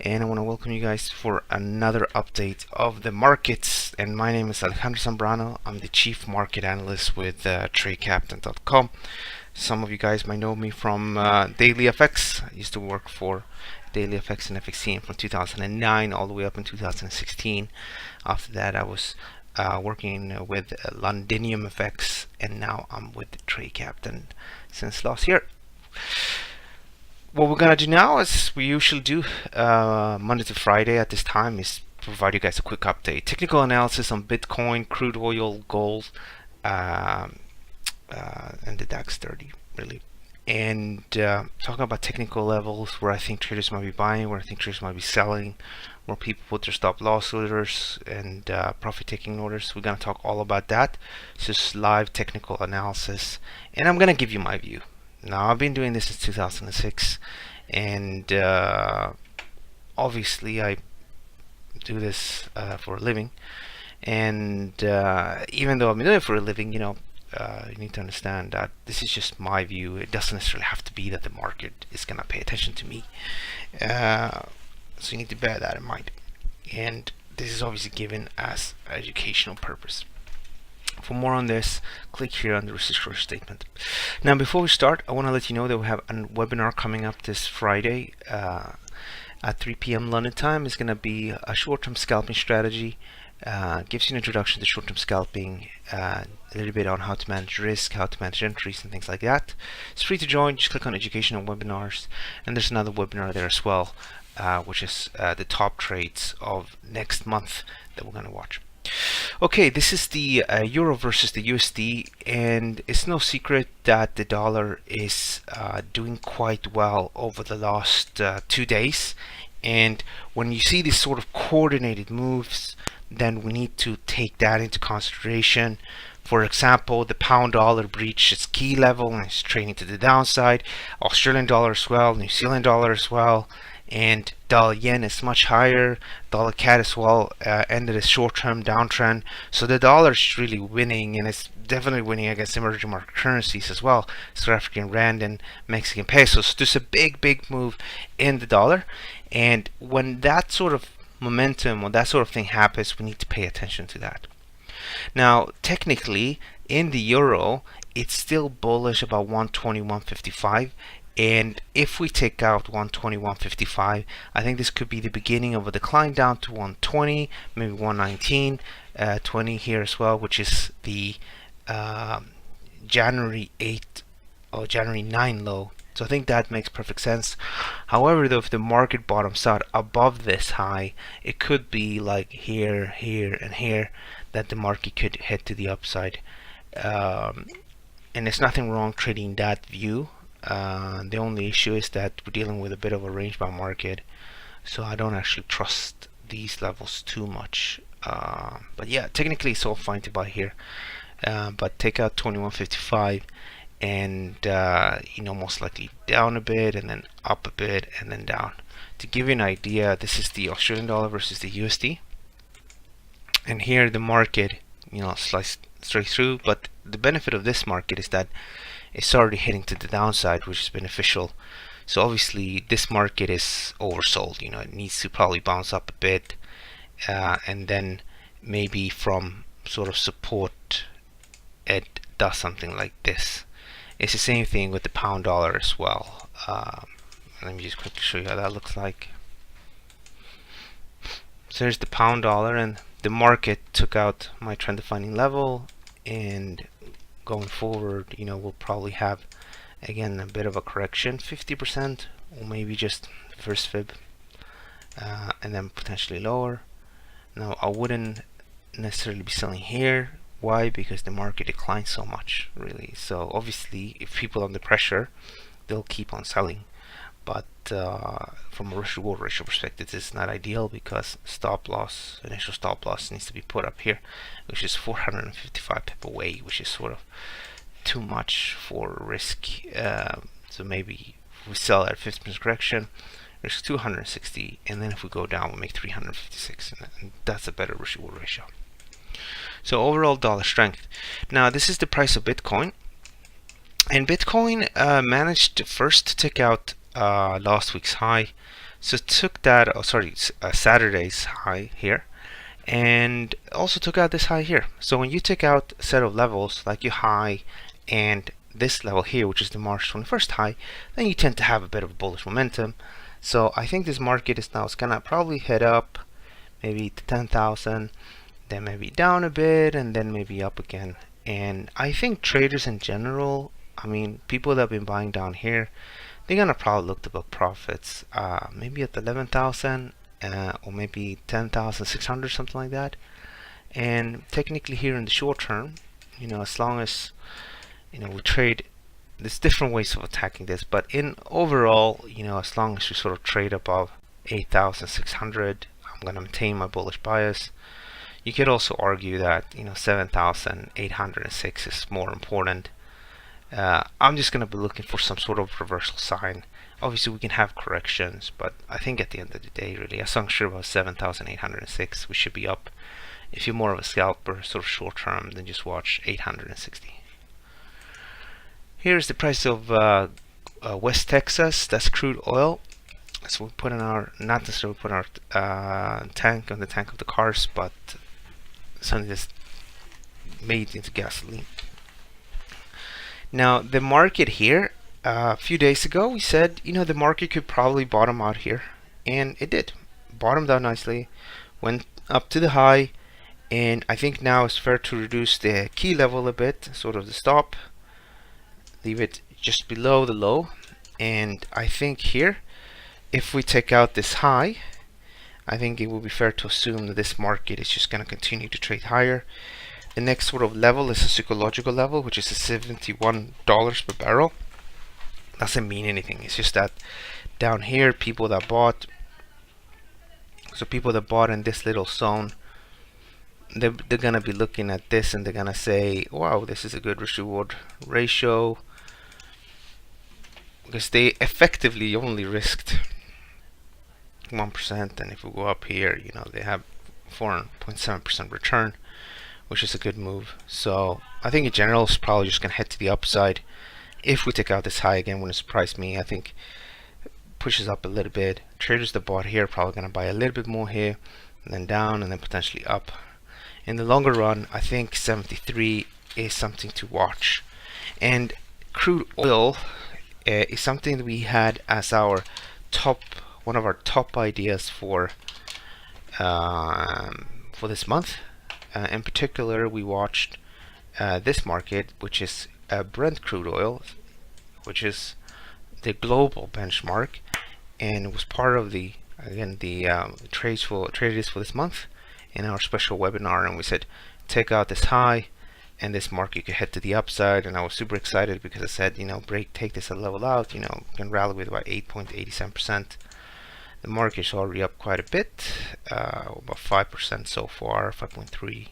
and I want to welcome you guys for another update of the markets. And my name is Alejandro Zambrano. I'm the Chief Market Analyst with TradeCaptain.com. Some of you guys might know me from Daily FX. I used to work for Daily FX and FXCM from 2009 all the way up in 2016. After that, I was working with Londinium FX, and now I'm with Trade Captain since last year. What we're gonna do now, as we usually do Monday to Friday at this time, is provide you guys a quick update, technical analysis on Bitcoin, crude oil, gold, and the DAX 30 really, and talking about technical levels where I think traders might be buying, where I think traders might be selling, where people put their stop loss orders and profit taking orders. We're gonna talk all about that. It's just live technical analysis, and I'm gonna give you my view. Now, I've been doing this since 2006, and obviously I do this for a living, and even though I've been doing it for a living, you need to understand that this is just my view. It doesn't necessarily have to be that the market is going to pay attention to me, so you need to bear that in mind, and this is obviously given as an educational purpose. For more on this, click here on the disclosure statement. Now, before we start, I want to let you know that we have a webinar coming up this Friday at 3 p.m. London time. It's going to be a short-term scalping strategy. Gives you an introduction to short-term scalping, a little bit on how to manage risk, how to manage entries, and things like that. It's free to join. Just click on educational webinars, and there's another webinar there as well, which is the top trades of next month that we're going to watch. Okay, this is the euro versus the USD, and it's no secret that the dollar is doing quite well over the last 2 days. And when you see these sort of coordinated moves, then we need to take that into consideration. For example, the pound dollar breached its key level and it's trading to the downside. Australian dollar as well, New Zealand dollar as well, and dollar yen is much higher. Dollar CAD as well ended a short-term downtrend. So the dollar is really winning, and it's definitely winning against emerging market currencies as well, South African rand and Mexican pesos. So there's a big move in the dollar, and when that sort of momentum or that sort of thing happens, we need to pay attention to that. Now, technically, in the euro, it's still bullish about 121.55. And if we take out 121.55, I think this could be the beginning of a decline down to 120, maybe 119.20 here as well, which is the January 8 or January 9 low. So I think that makes perfect sense. However, though, if the market bottoms out above this high, it could be like here, here, and here that the market could head to the upside. And there's nothing wrong trading that view. The only issue is that we're dealing with a bit of a range-bound market, so I don't actually trust these levels too much. But yeah, technically it's all fine to buy here, but take out 21.55 and most likely down a bit and then up a bit and then down. To give you an idea, this is the Australian dollar versus the USD, and here the market sliced straight through, but the benefit of this market is that it's already heading to the downside, which is beneficial. So obviously this market is oversold. It needs to probably bounce up a bit, and then maybe from sort of support it does something like this. It's the same thing with the pound dollar as well. Let me just quickly show you how that looks like. So here's the pound dollar, and the market took out my trend defining level, and going forward, we'll probably have again a bit of a correction, 50%, or maybe just the first fib, and then potentially lower. Now, I wouldn't necessarily be selling here. Why? Because the market declines so much, really. So obviously, if people are under pressure, they'll keep on selling. But from a risk reward ratio perspective, this is not ideal, because initial stop loss needs to be put up here, which is 455 pip away, which is sort of too much for risk. So maybe if we sell at 50% correction, risk 260, and then if we go down, we'll make 356, and that's a better risk reward ratio. So overall dollar strength. Now this is the price of Bitcoin, and Bitcoin managed first to take out last week's high. So took that, Saturday's high here, and also took out this high here. So when you take out a set of levels like your high and this level here, which is the March 21st high, then you tend to have a bit of bullish momentum. So I think this market is now gonna probably head up maybe to 10,000, then maybe down a bit, and then maybe up again. And I think traders in general, I mean, people that have been buying down here, they're gonna probably look to book profits, maybe at 11,000 or maybe 10,600, something like that. And technically here in the short term, you know, as long as we trade, there's different ways of attacking this, but in overall, you know, as long as we sort of trade above 8,600, I'm gonna maintain my bullish bias. You could also argue that 7,806 is more important. I'm just gonna be looking for some sort of reversal sign. Obviously we can have corrections, but I think at the end of the day, really, as long as you're about 7,806, we should be up. If you're more of a scalper, sort of short term, then just watch 860. Here's the price of West Texas. That's crude oil. So we put in our, not necessarily put our tank on the tank of the cars, but something that's made into gasoline. Now the market here, a few days ago we said the market could probably bottom out here, and it did. Bottomed out nicely, went up to the high, and I think now it's fair to reduce the key level a bit, sort of the stop, leave it just below the low. And I think here, if we take out this high, I think it will be fair to assume that this market is just going to continue to trade higher. The next sort of level is a psychological level, which is a $71 per barrel. Doesn't mean anything. It's just that down here, people that bought in this little zone, they're gonna be looking at this and they're gonna say, wow, this is a good risk reward ratio, because they effectively only risked 1%, and if we go up here, they have 4.7% return, which is a good move. So I think in general it's probably just gonna head to the upside. If we take out this high again, wouldn't surprise me. I think it pushes up a little bit. Traders that bought here are probably gonna buy a little bit more here, and then down, and then potentially up. In the longer run, I think 73 is something to watch. And crude oil is something that we had as our one of our top ideas for this month. In particular, we watched this market, which is Brent crude oil, which is the global benchmark, and it was part of the trades for this month in our special webinar. And we said take out this high, and this market could head to the upside. And I was super excited because I said, take this a level out, can rally with about 8.87%. The market is already up quite a bit, about 5% so far, 5.3,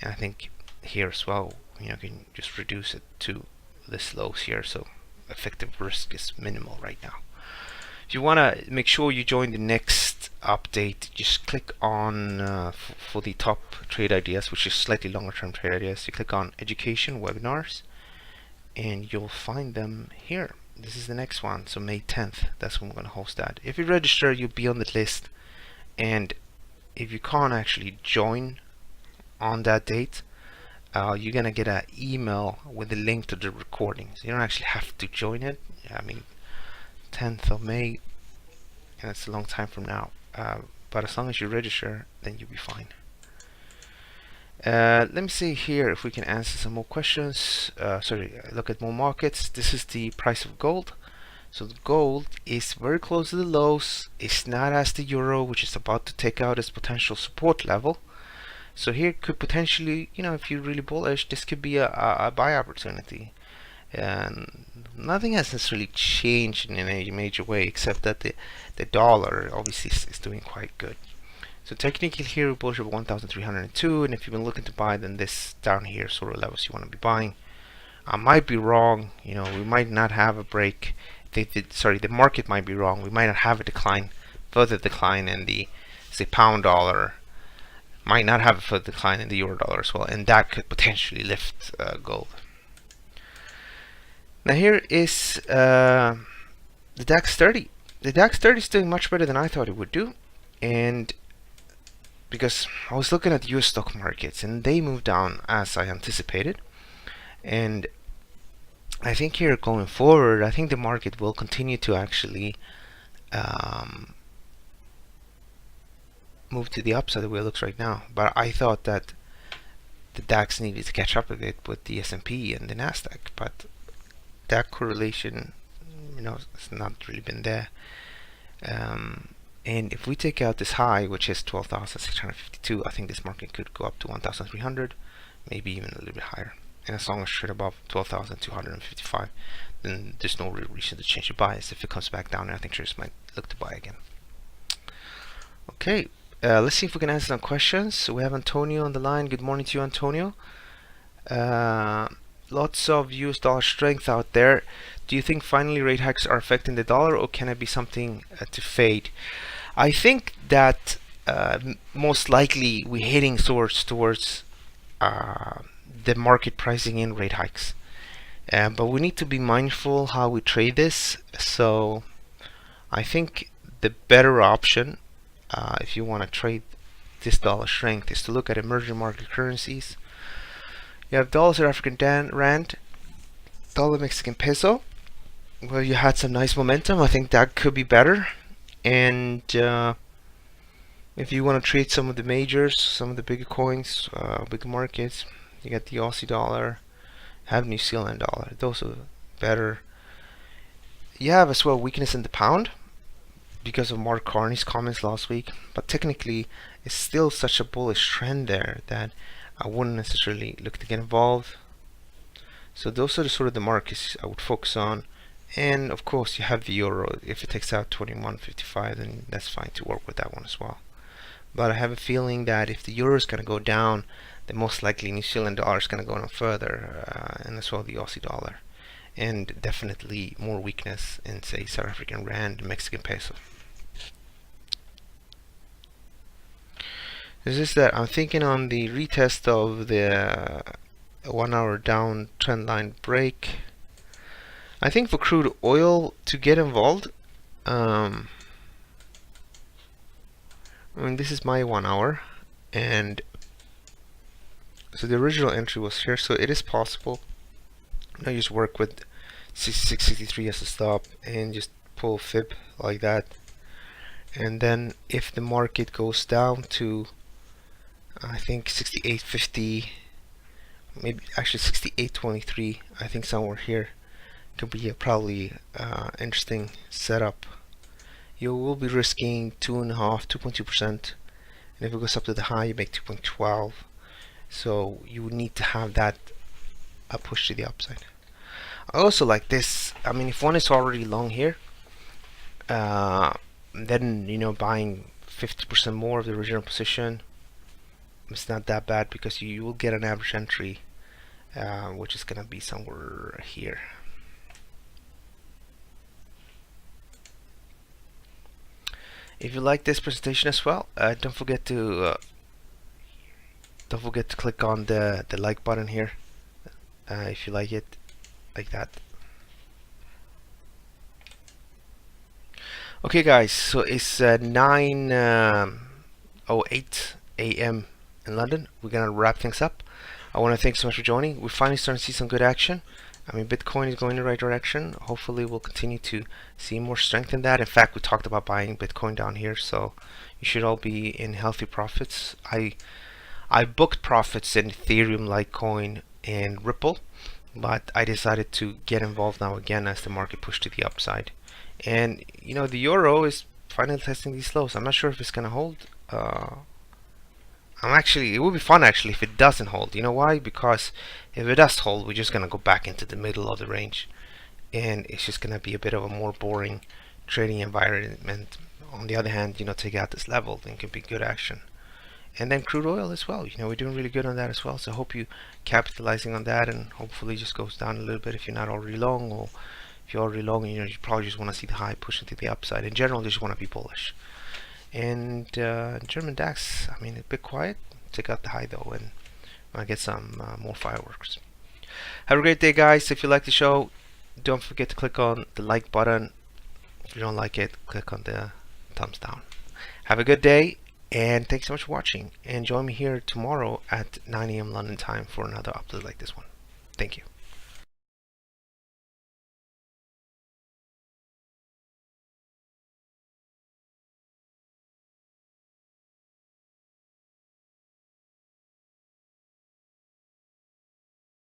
and I think here as well, can just reduce it to this lows here, so effective risk is minimal right now. If you want to make sure you join the next update, just click on for the top trade ideas, which is slightly longer term trade ideas. You click on education webinars, and you'll find them here. This is the next one, so May 10th, that's when we're going to host that. If you register, you'll be on the list, and if you can't actually join on that date, you're going to get an email with a link to the recordings. You don't actually have to join it. I mean, 10th of May, and it's a long time from now, but as long as you register, then you'll be fine. Let me see here if we can answer some more questions. Look at more markets. This is the price of gold. So the gold is very close to the lows. It's not as the euro, which is about to take out its potential support level. So here could potentially, if you're really bullish, this could be a buy opportunity. And nothing has necessarily changed in any major way, except that the dollar obviously is doing quite good. So technically here we're bullish over 1,302, and if you've been looking to buy, then this down here sort of levels you want to be buying. I might be wrong, we might not have a break. The market might be wrong. We might not have a further decline in the, say, pound dollar. Might not have a further decline in the euro dollar as well, and that could potentially lift gold. Now here is the DAX 30. The DAX 30 is doing much better than I thought it would do, and because I was looking at the US stock markets and they moved down as I anticipated, and I think here going forward, I think the market will continue to actually move to the upside the way it looks right now. But I thought that the DAX needed to catch up a bit with the S&P and the Nasdaq, but that correlation, it's not really been there. And if we take out this high, which is 12,652, I think this market could go up to 1,300, maybe even a little bit higher. And as long as it's above 12,255, then there's no real reason to change the bias. If it comes back down, I think traders might look to buy again. Okay, let's see if we can answer some questions. So we have Antonio on the line. Good morning to you, Antonio. Lots of US dollar strength out there. Do you think finally rate hikes are affecting the dollar, or can it be something to fade? I think that most likely we're heading towards the market pricing in rate hikes. But we need to be mindful how we trade this. So I think the better option, if you want to trade this dollar strength, is to look at emerging market currencies. You have dollar South African rand, dollar Mexican peso. Well, you had some nice momentum. I think that could be better. And if you want to trade some of the majors, some of the bigger coins, bigger markets, you got the Aussie dollar, have New Zealand dollar. Those are better. You have as well weakness in the pound because of Mark Carney's comments last week. But technically, it's still such a bullish trend there that I wouldn't necessarily look to get involved. So those are the sort of the markets I would focus on. And of course you have the euro. If it takes out 21.55, then that's fine to work with that one as well. But I have a feeling that if the euro is going to go down, then most likely New Zealand dollar is going to go down further, and as well the Aussie dollar. And definitely more weakness in, say, South African rand and Mexican peso. This is that I'm thinking on the retest of the 1 hour down trend line break. I think for crude oil to get involved, I mean, this is my 1 hour, and so the original entry was here, so it is possible. I just work with 66.63 as a stop and just pull fib like that, and then if the market goes down to, I think 68.50, maybe actually 68.23, I think somewhere here could be a probably interesting setup. You will be risking 2.2%, and if it goes up to the high, you make 2.12. So you would need to have that push to the upside. I also like this. I mean, if one is already long here, then buying 50% more of the original position, it's not that bad because you will get an average entry, which is gonna be somewhere here. If you like this presentation as well, don't forget to click on the like button here if you like it, like that. Okay, guys, so it's 9:08 a.m. in London. We're gonna wrap things up. I want to thank you so much for joining. We're finally starting to see some good action. I mean, Bitcoin is going in the right direction. Hopefully we'll continue to see more strength in that. In fact, we talked about buying Bitcoin down here, so you should all be in healthy profits. I booked profits in Ethereum, Litecoin, and Ripple, but I decided to get involved now again as the market pushed to the upside. And the euro is finally testing these lows. I'm not sure if it's gonna hold. It would be fun actually if it doesn't hold. You know why? Because if it does hold, we're just gonna go back into the middle of the range, and it's just gonna be a bit of a more boring trading environment. On the other hand, take out this level, then could be good action. And then crude oil as well. We're doing really good on that as well. So I hope you capitalizing on that, and hopefully it just goes down a little bit if you're not already long, or if you're already long, you probably just want to see the high pushing to the upside. In general, you just want to be bullish. And German DAX, I mean, a bit quiet. Take out the high though, and I get some more fireworks. Have a great day, guys. If you like the show, don't forget to click on the like button, If you don't like it, click on the thumbs down. Have a good day, and thanks so much for watching. And join me here tomorrow at 9 a.m. London time for another upload like this one. Thank you.